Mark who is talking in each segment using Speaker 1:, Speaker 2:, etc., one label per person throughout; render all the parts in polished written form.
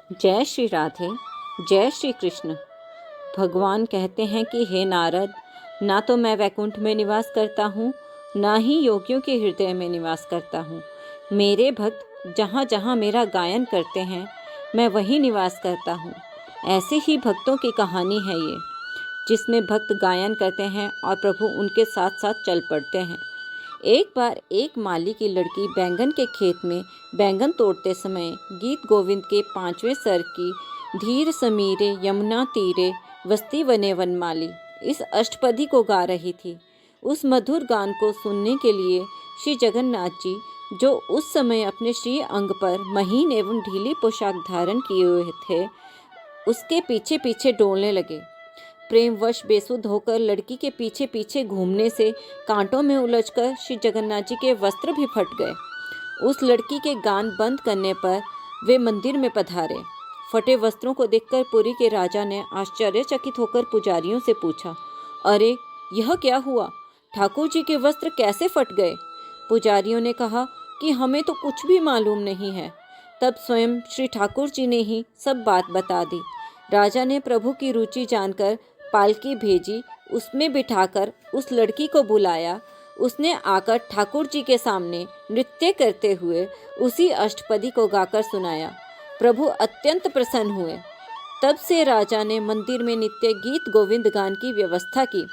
Speaker 1: जय श्री राधे, जय श्री कृष्ण। भगवान कहते हैं कि हे नारद, ना तो मैं वैकुंठ में निवास करता हूँ, ना ही योगियों के हृदय में निवास करता हूँ। मेरे भक्त जहाँ जहाँ मेरा गायन करते हैं, मैं वहीं निवास करता हूँ। ऐसे ही भक्तों की कहानी है ये, जिसमें भक्त गायन करते हैं और प्रभु उनके साथ साथ चल पड़ते हैं। एक बार एक माली की लड़की बैंगन के खेत में बैंगन तोड़ते समय गीत गोविंद के 5वें सर की धीर समीरे यमुना तीरे वस्ती वने वनमाली इस अष्टपदी को गा रही थी। उस मधुर गान को सुनने के लिए श्री जगन्नाथ जी, जो उस समय अपने श्री अंग पर महीन एवं ढीली पोशाक धारण किए हुए थे, उसके पीछे पीछे डोलने लगे। प्रेमवश बेसुध होकर लड़की के पीछे पीछे घूमने से कांटों में उलझकर श्री जगन्नाथ जी के वस्त्र भी फट गए। उस लड़की के गान बंद करने पर वे मंदिर में पधारे। फटे वस्त्रों को देखकर पुरी के राजा ने आश्चर्यचकित होकर पुजारियों से पूछा, अरे यह क्या हुआ? ठाकुर जी के वस्त्र कैसे फट गए? पुजारियों ने कहा कि हमें तो कुछ भी मालूम नहीं है। तब स्वयं श्री ठाकुर जी ने ही सब बात बता दी। राजा ने प्रभु की रुचि जानकर पालकी भेजी, उसमें बिठाकर उस लड़की को बुलाया। उसने आकर ठाकुर जी के सामने नृत्य करते हुए उसी अष्टपदी को गाकर सुनाया। प्रभु अत्यंत प्रसन्न हुए। तब से राजा ने मंदिर में नित्य गीत गोविंद गान की व्यवस्था की।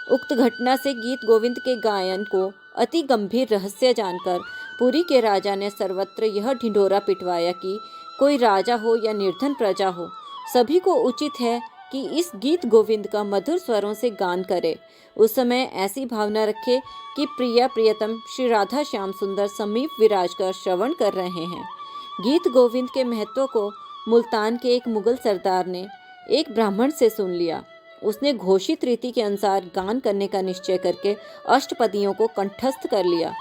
Speaker 1: उक्त घटना से गीत गोविंद के गायन को अति गंभीर रहस्य जानकर पुरी के राजा ने सर्वत्र यह ढिंढोरा पिटवाया कि कोई राजा हो या निर्धन प्रजा हो, सभी को उचित है कि इस गीत गोविंद का मधुर स्वरों से गान करे। उस समय ऐसी भावना रखे कि प्रिया प्रियतम श्री राधा श्याम सुंदर समीप विराजकर श्रवण कर रहे हैं। गीत गोविंद के महत्व को मुल्तान के एक मुगल सरदार ने एक ब्राह्मण से सुन लिया। उसने घोषित रीति के अनुसार गान करने का निश्चय करके अष्टपदियों को कंठस्थ कर लिया।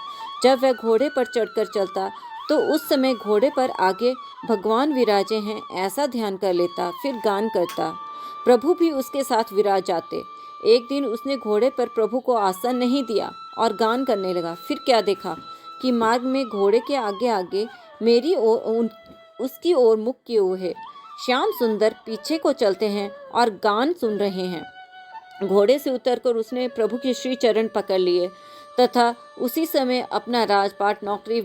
Speaker 1: जब वह घोड़े पर चढ़कर चलता तो उस समय घोड़े पर आगे भगवान विराजे हैं ऐसा ध्यान कर लेता, फिर गान करता। प्रभु भी उसके साथ विराज जाते। एक दिन उसने घोड़े पर प्रभु को आसन नहीं दिया और गान करने लगा। फिर क्या देखा कि मार्ग में घोड़े के आगे आगे मेरी ओर उसकी ओर मुख किए हुए है श्याम सुंदर पीछे को चलते हैं और गान सुन रहे हैं। घोड़े से उतरकर उसने प्रभु के श्री चरण पकड़ लिए तथा उसी समय अपना राजपाट नौकरी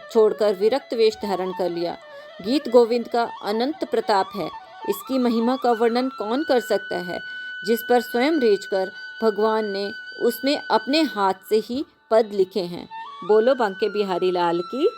Speaker 1: छोड़कर विरक्त वेश धारण कर लिया। गीत गोविंद का अनंत प्रताप है, इसकी महिमा का वर्णन कौन कर सकता है, जिस पर स्वयं रेंजकर भगवान ने उसमें अपने हाथ से ही पद लिखे हैं। बोलो बांके बिहारी लाल की।